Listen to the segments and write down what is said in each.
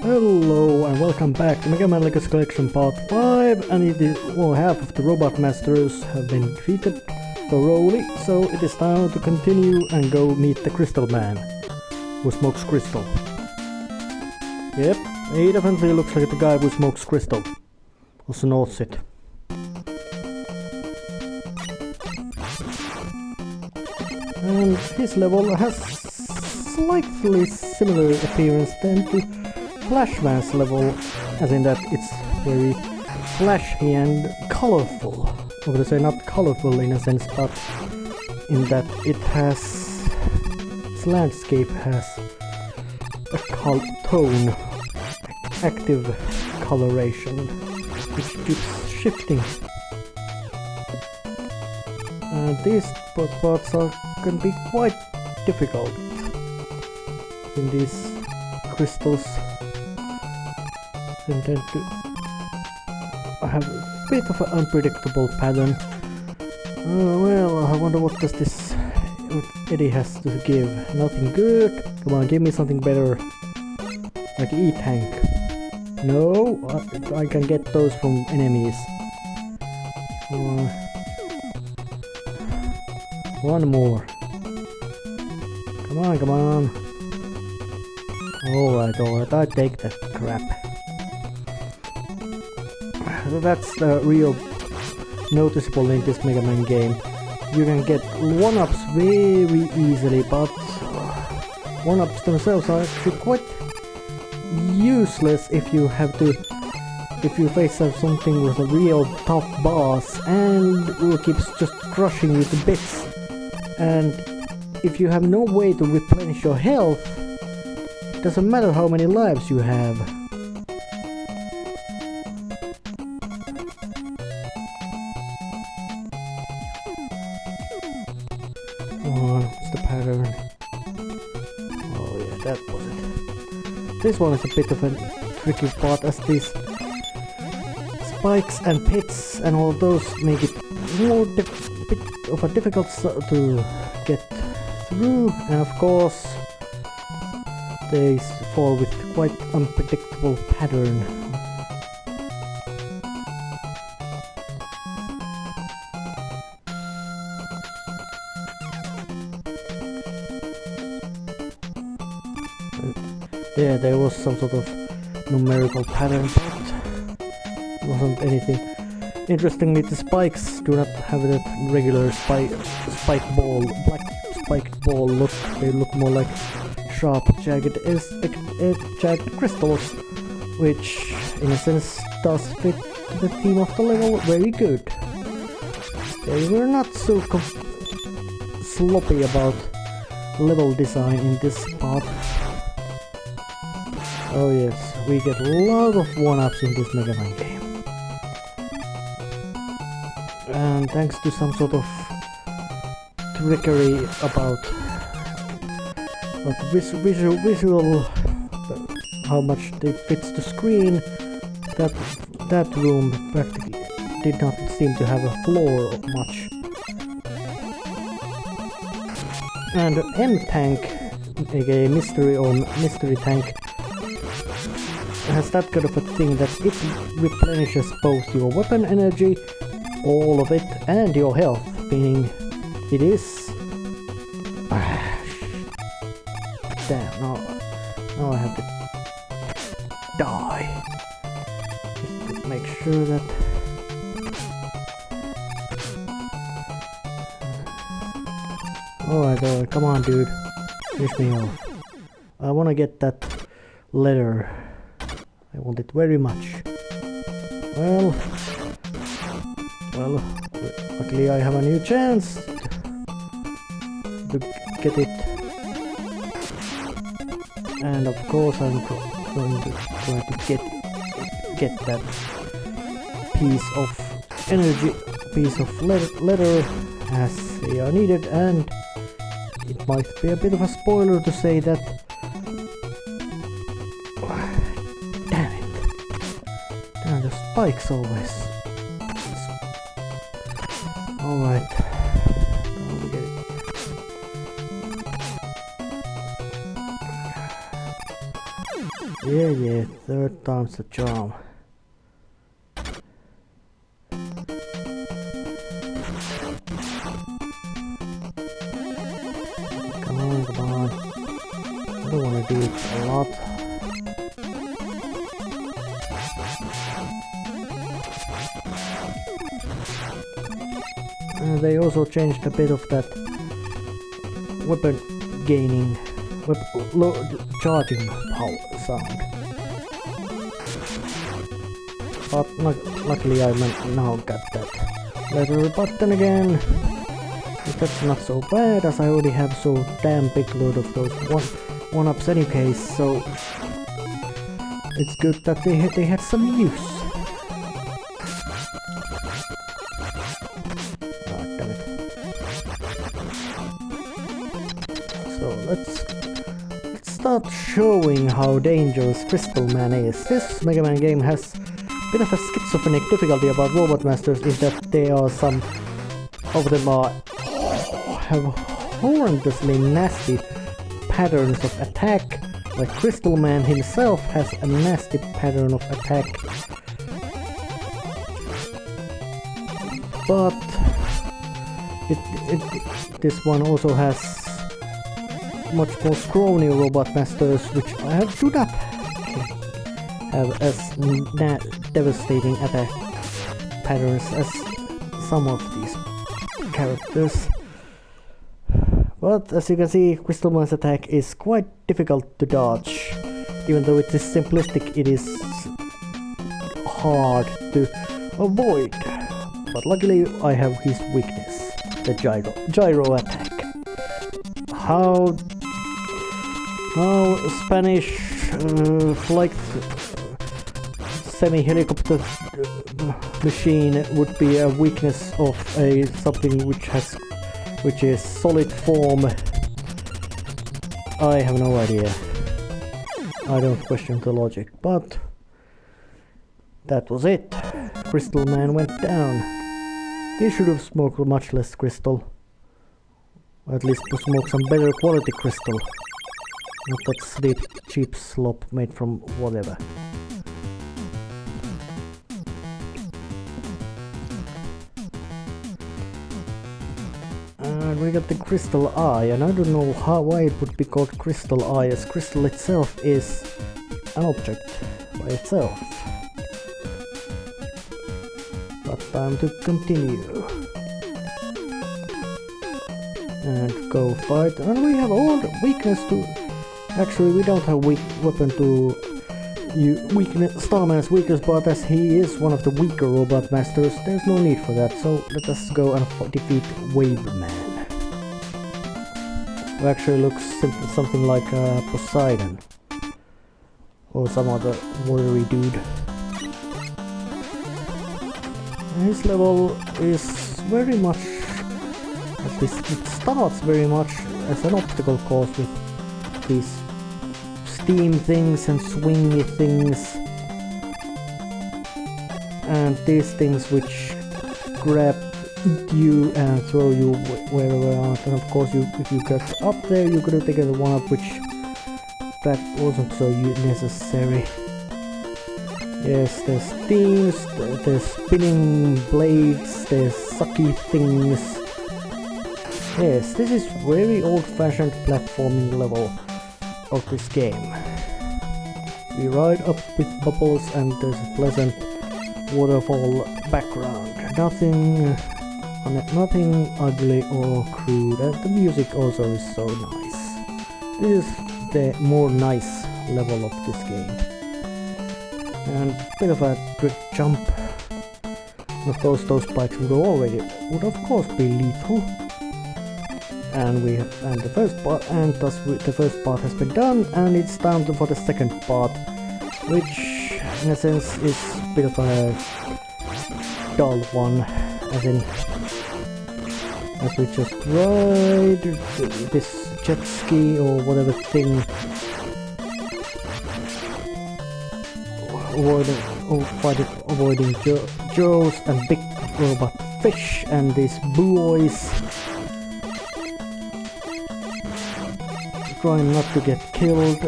Hello and welcome back to Megaman Legacy Collection Part 5, and it is half of the robot masters have been defeated thoroughly, so it is time to continue and go meet the crystal man who smokes crystal. Yep, he definitely looks like the guy who smokes crystal. Or snorts it. And his level has slightly similar appearance than to Flashman's level, as in that it's very flashy and colorful. I would say not colorful in a sense, but in that its landscape has a tone, active coloration, which keeps shifting. And these parts can be quite difficult in these crystals. Tend to have a bit of an unpredictable pattern. Well, I wonder what Eddie has to give. Nothing good. Come on, give me something better. Like E-tank. No, I can get those from enemies. One more. Come on. Alright, I take that crap. That's real noticeable in this Mega Man game. You can get 1-ups very easily, but 1-ups themselves are actually quite useless if you face something with a real tough boss and who keeps just crushing you to bits. And if you have no way to replenish your health, it doesn't matter how many lives you have. What's the pattern? Oh yeah, that was it. This one is a bit of a tricky part, as these spikes and pits and all those make it bit of a difficult to get through, and of course they fall with quite unpredictable pattern. Yeah, there was some sort of numerical pattern, but it wasn't anything. Interestingly, the spikes do not have that regular spike ball, black spiked ball look. They look more like sharp, jagged crystals, which in a sense does fit the theme of the level very good. They were not so sloppy about level design in this part. Oh yes, we get a lot of 1-ups in this Mega Man game. And thanks to some sort of trickery about visual how much it fits the screen, that room practically did not seem to have a floor much. And M-Tank, aka Mystery Tank, has that kind of a thing that it replenishes both your weapon energy, all of it, and your health, meaning it is... Damn, now I have to die. Just make sure that... Alright, come on dude, finish me off. I wanna get that letter. I want it very much. Well, luckily I have a new chance to get it. And of course I'm going to try to get that piece of energy, piece of letter as they are needed, and it might be a bit of a spoiler to say that the spikes always. Alright. Yeah, third time's the charm. Come on. I don't wanna do it a lot. They also changed a bit of that weapon gaining, charging power sound. But luckily I now got that lever button again. That's not so bad, as I already have so damn big load of those one-ups any case, so it's good that they had some use. Damn it. So let's start showing how dangerous Crystal Man is. This Mega Man game has a bit of a schizophrenic difficulty about Robot Masters in that there are some of them have horrendously nasty patterns of attack, like Crystal Man himself has a nasty pattern of attack. But this one also has much more scrawny Robot Masters, which I do not have as devastating attack patterns as some of these characters. But as you can see, Crystal Man's attack is quite difficult to dodge. Even though it is simplistic, it is hard to avoid. But luckily I have his weakness, the gyro attack. How Spanish flight semi-helicopter machine would be a weakness of something which is solid form, I have no idea. I don't question the logic, but that was it. Crystal Man went down. He should have smoked much less crystal. Or at least to smoke some better quality crystal. Not that cheap slop made from whatever. And we got the Crystal Eye, and I don't know why it would be called Crystal Eye, as crystal itself is an object by itself. But time to continue. And go fight, and we have all the weakness to... Actually, we don't have weapon to Starman's weakness, but as he is one of the weaker Robot Masters, there's no need for that, so let us go and defeat Wave Man. Who actually looks something like Poseidon. Or some other watery dude. And his level is very much... At least it starts very much as an obstacle course with these steam things and swingy things, and these things which grab you and throw you wherever out. And of course, if you get up there, you could have taken the one up, which that wasn't so necessary. Yes, there's steams, there's spinning blades, there's sucky things. Yes, this is very old-fashioned platforming level of this game. We ride up with bubbles and there's a pleasant waterfall background. Nothing ugly or crude, and the music also is so nice. This is the more nice level of this game. And a bit of a good jump. Of course, those spikes would of course be lethal. And the first part has been done, and it's time for the second part, which in a sense is a bit of a dull one, as we just ride this jet ski or whatever thing, avoiding Joes and big robot fish and these buoys. Trying not to get killed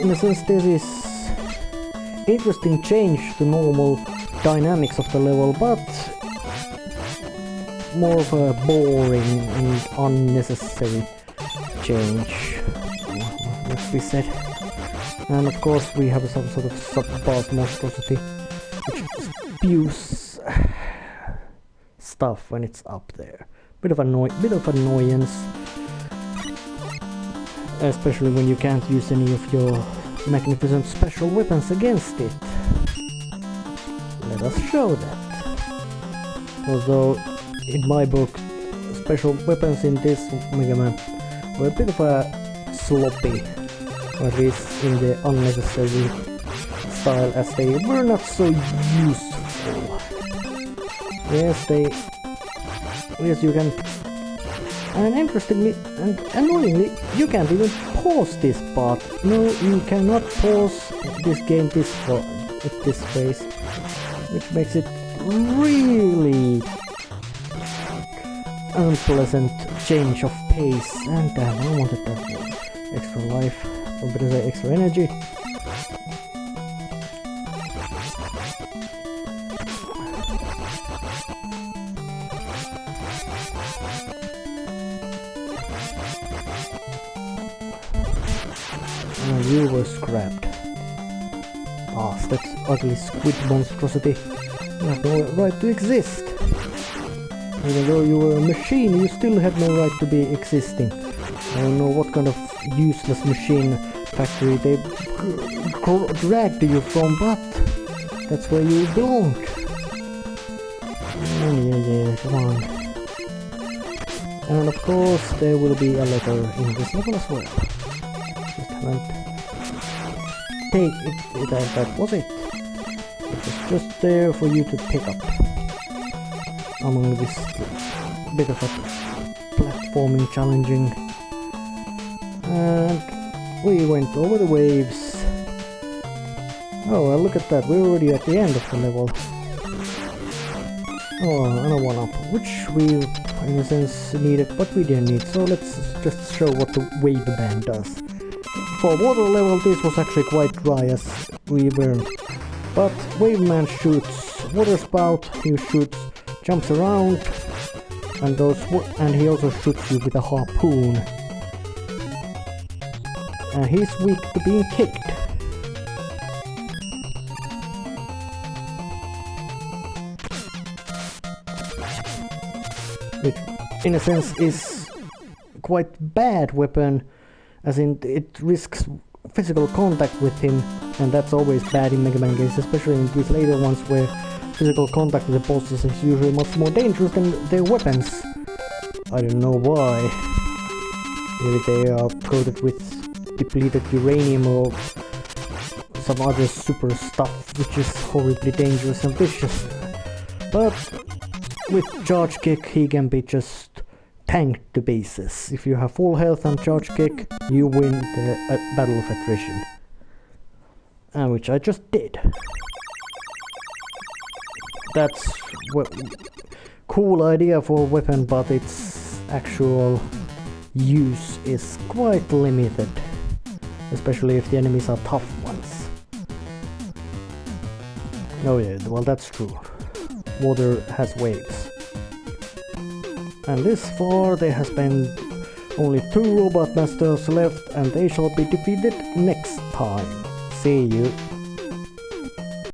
in a sense this is interesting change to normal dynamics of the level, but more of a boring and unnecessary change, let's be said. And of course we have some sort of sub-boss monstrosity which spews stuff when it's up there. Bit of annoyance, especially when you can't use any of your magnificent special weapons against it. Let us show that. Although in my book special weapons in this Mega Man were a bit of a sloppy, or at least in the unnecessary style, as they were not so useful. Yes, you can, and interestingly and annoyingly, you can't even pause this part. No, you cannot pause this game this phase, which makes it really unpleasant change of pace. And damn, I wanted that one. Extra life, or better say extra energy. You were scrapped. Ah, that ugly squid monstrosity. You have no right to exist. Even though you were a machine, you still had no right to be existing. I don't know what kind of useless machine factory they dragged you from, but that's where you belong. Yeah, come on. And of course there will be a letter in this level as well. Just haven't take it, that was it. It was just there for you to pick up among this bit of a platforming challenging. And we went over the waves. Oh well, look at that, we're already at the end of the level. Oh, another one up, which we in a sense needed, but we didn't need, so let's just show what the wave band does. For water level this was actually quite dry, as we weren't. But Wave Man shoots water spout, he shoots, jumps around, and he also shoots you with a harpoon. And he's weak to being kicked. Which in a sense is quite bad weapon, as in it risks physical contact with him, and that's always bad in Mega Man games, especially in these later ones where physical contact with the bosses is usually much more dangerous than their weapons. I don't know why. Maybe they are coated with depleted uranium or some other super stuff which is horribly dangerous and vicious. But with charge kick he can be just tanked to pieces. If you have full health and charge kick, you win the battle of attrition. And which I just did. That's cool idea for a weapon, but its actual use is quite limited. Especially if the enemies are tough ones. Oh yeah, well that's true. Water has waves. And this far there has been only 2 robot masters left, and they shall be defeated next time. See you.